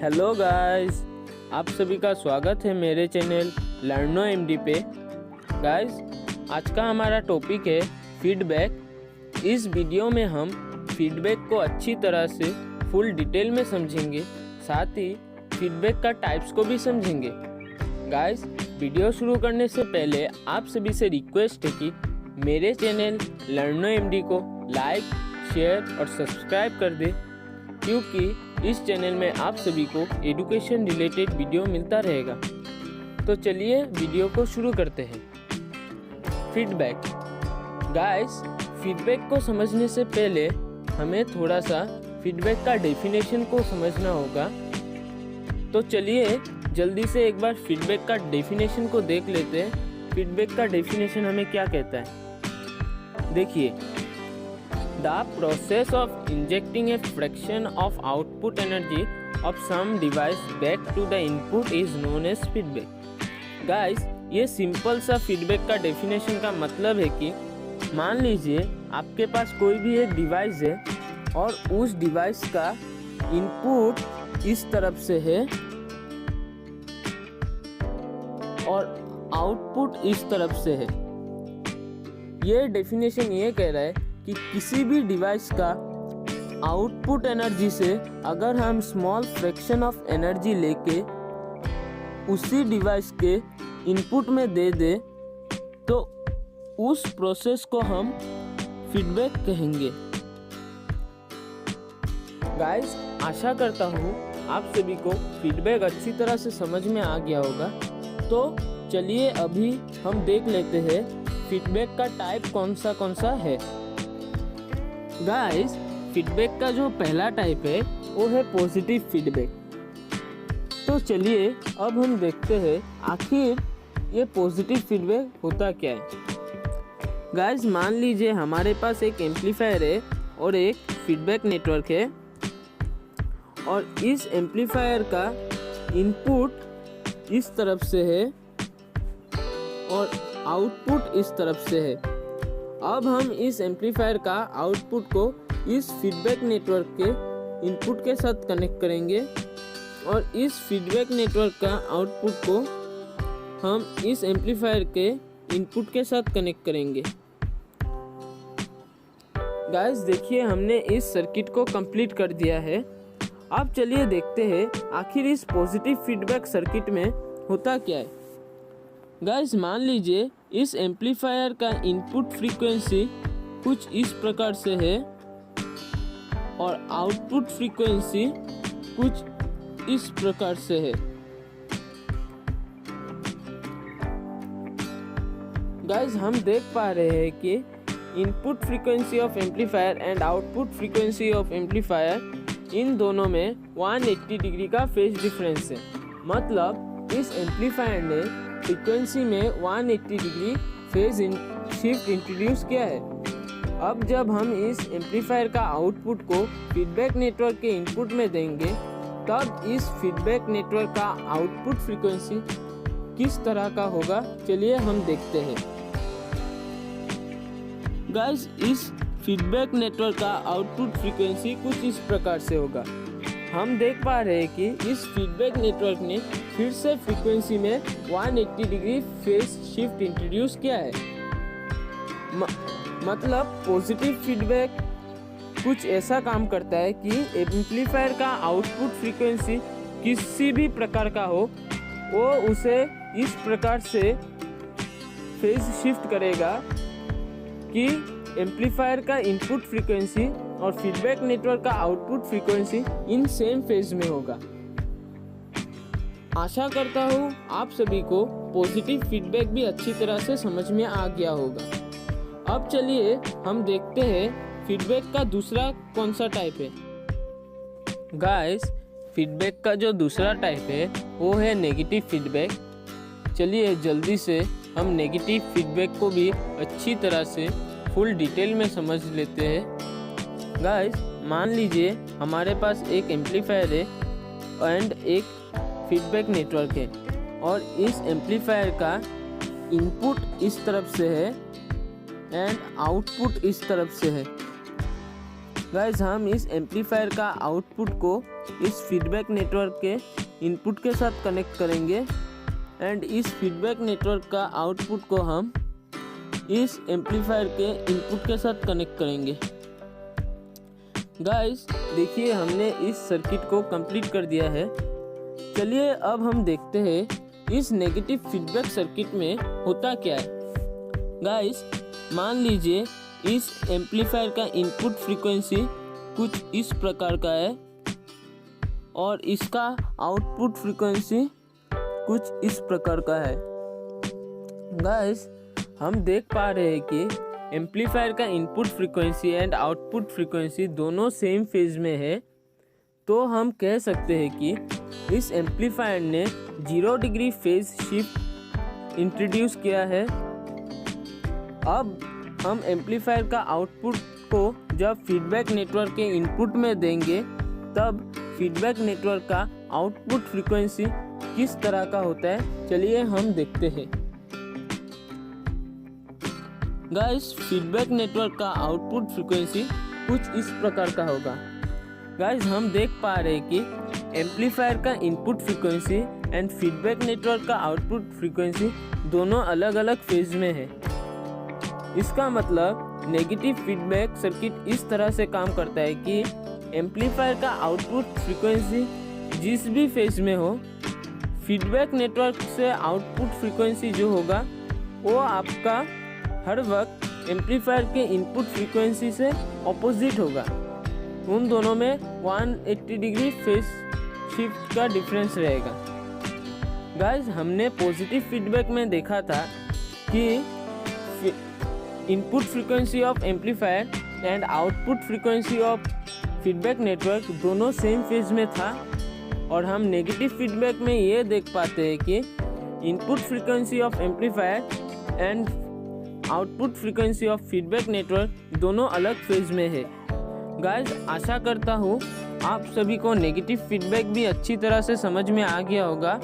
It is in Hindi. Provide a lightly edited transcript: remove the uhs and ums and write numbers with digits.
हेलो गाइस, आप सभी का स्वागत है मेरे चैनल लर्नो एमडी पे। गाइस, आज का हमारा टॉपिक है फीडबैक। इस वीडियो में हम फीडबैक को अच्छी तरह से फुल डिटेल में समझेंगे, साथ ही फीडबैक का टाइप्स को भी समझेंगे। गाइस, वीडियो शुरू करने से पहले आप सभी से रिक्वेस्ट है कि मेरे चैनल लर्नो एमडी को लाइक, शेयर और सब्सक्राइब कर दे, क्योंकि इस चैनल में आप सभी को एजुकेशन रिलेटेड वीडियो मिलता रहेगा। तो चलिए वीडियो को शुरू करते हैं। फीडबैक। गाइस, फीडबैक को समझने से पहले हमें थोड़ा सा फीडबैक का डेफिनेशन को समझना होगा। तो चलिए जल्दी से एक बार फीडबैक का डेफिनेशन को देख लेते हैं। फीडबैक का डेफिनेशन हमें क्या कहता है, देखिए। The process of injecting a fraction of output energy of some device back to the input is known as feedback. Guys, ये सिंपल सा फीडबैक का डेफिनेशन का मतलब है कि मान लीजिए आपके पास कोई भी एक डिवाइस है और उस डिवाइस का इनपुट इस तरफ से है और आउटपुट इस तरफ से है। ये डेफिनेशन ये कह रहा है कि किसी भी डिवाइस का आउटपुट एनर्जी से अगर हम स्मॉल फ्रैक्शन ऑफ एनर्जी लेके उसी डिवाइस के इनपुट में दे दे तो उस प्रोसेस को हम फीडबैक कहेंगे। गाइस, आशा करता हूँ आप सभी को फीडबैक अच्छी तरह से समझ में आ गया होगा। तो चलिए अभी हम देख लेते हैं फीडबैक का टाइप कौन सा है। गाइस, फीडबैक का जो पहला टाइप है वो है पॉजिटिव फीडबैक। तो चलिए अब हम देखते हैं आखिर ये पॉजिटिव फीडबैक होता क्या है। गाइस, मान लीजिए हमारे पास एक एम्पलीफायर है और एक फीडबैक नेटवर्क है और इस एम्पलीफायर का इनपुट इस तरफ से है और आउटपुट इस तरफ से है। अब हम इस एम्पलीफायर का आउटपुट को इस फीडबैक नेटवर्क के इनपुट के साथ कनेक्ट करेंगे और इस फीडबैक नेटवर्क का आउटपुट को हम इस एम्पलीफायर के इनपुट के साथ कनेक्ट करेंगे। गाइस, देखिए हमने इस सर्किट को कंप्लीट कर दिया है। अब चलिए देखते हैं आखिर इस पॉजिटिव फीडबैक सर्किट में होता क्या है। गाइस, मान लीजिए इस एम्पलीफायर का इनपुट फ्रीक्वेंसी कुछ इस प्रकार से है और आउटपुट फ्रीक्वेंसी कुछ इस प्रकार से है। गाइस, हम देख पा रहे हैं कि input frequency of amplifier and output frequency of amplifier इन दोनों में 180 डिग्री का फेज डिफरेंस है। मतलब इस एम्पलीफायर ने फ्रीक्वेंसी में 180 डिग्री फेज शिफ्ट इंट्रोड्यूस किया है। अब जब हम इस एम्पलीफायर का आउटपुट को फीडबैक नेटवर्क के इनपुट में देंगे तब इस फीडबैक नेटवर्क का आउटपुट फ्रीक्वेंसी किस तरह का होगा, चलिए हम देखते हैं। गाइस, इस फीडबैक नेटवर्क का आउटपुट फ्रीक्वेंसी कुछ इस प्रकार से होगा। हम देख पा रहे हैं कि इस फीडबैक नेटवर्क ने फिर से फ्रीक्वेंसी में 180 डिग्री फेज शिफ्ट इंट्रोड्यूस किया है। मतलब पॉजिटिव फीडबैक कुछ ऐसा काम करता है कि एम्पलीफायर का आउटपुट फ्रीक्वेंसी किसी भी प्रकार का हो वो उसे इस प्रकार से फेज शिफ्ट करेगा कि एम्पलीफायर का इनपुट फ्रीक्वेंसी और फीडबैक नेटवर्क का output frequency in same phase में होगा। आशा करता हूँ आप सभी को पॉजिटिव फीडबैक भी अच्छी तरह से समझ में आ गया होगा। अब चलिए हम देखते हैं फीडबैक का दूसरा कौन सा टाइप है। गाइस, फीडबैक का जो दूसरा टाइप है वो है नेगेटिव फीडबैक। चलिए जल्दी से हम नेगेटिव फीडबैक को भी अच्छी तरह से फुल डिटेल में समझ लेते हैं। गाइस, मान लीजिए हमारे पास एक एम्पलीफायर है एंड एक फीडबैक नेटवर्क है और इस एम्पलीफायर का इनपुट इस तरफ से है एंड आउटपुट इस तरफ से है। गाइस हम इस एम्पलीफायर का आउटपुट को इस फीडबैक नेटवर्क के इनपुट के साथ कनेक्ट करेंगे एंड इस फीडबैक नेटवर्क का आउटपुट को हम इस एम्पलीफायर के इनपुट के साथ कनेक्ट करेंगे। गाइस देखिए हमने इस सर्किट को कंप्लीट कर दिया है। चलिए अब हम देखते हैं इस नेगेटिव फीडबैक सर्किट में होता क्या है। गाइस मान लीजिए इस एम्पलीफायर का इनपुट फ्रीक्वेंसी कुछ इस प्रकार का है और इसका आउटपुट फ्रीक्वेंसी कुछ इस प्रकार का है। गाइस हम देख पा रहे हैं कि एम्पलीफायर का input frequency and output frequency दोनों सेम फेज में है, तो हम कह सकते हैं कि इस एम्पलीफायर ने 0 डिग्री फेज शिफ्ट इंट्रोड्यूस किया है। अब हम एम्पलीफायर का आउटपुट को जब फीडबैक नेटवर्क के इनपुट में देंगे तब फीडबैक नेटवर्क का आउटपुट फ्रीक्वेंसी किस तरह का होता है, चलिए हम देखते हैं। गाइस फीडबैक नेटवर्क का आउटपुट फ्रीक्वेंसी कुछ इस प्रकार का होगा। गाइस हम देख पा रहे हैं कि एम्पलीफायर का input frequency and feedback network का आउटपुट फ्रीक्वेंसी दोनों अलग अलग फेज में है। इसका मतलब नेगेटिव फीडबैक सर्किट इस तरह से काम करता है कि एम्पलीफायर का आउटपुट फ्रीक्वेंसी जिस भी फेज में हो, फीडबैक नेटवर्क से आउटपुट फ्रीक्वेंसी जो होगा वो आपका हर वक्त एम्पलीफायर के इनपुट फ्रीक्वेंसी से ऑपोजिट होगा। उन दोनों में 180 डिग्री फेज शिफ्ट का डिफरेंस रहेगा। गाइस हमने पॉजिटिव फीडबैक में देखा था कि input frequency of amplifier and output frequency of feedback network दोनों सेम फेज में था, और हम नेगेटिव फीडबैक में ये देख पाते हैं कि input frequency of amplifier and output frequency of feedback network दोनों अलग फेज में है। गाइस आशा करता हूँ आप सभी को नेगेटिव फीडबैक भी अच्छी तरह से समझ में आ गया होगा।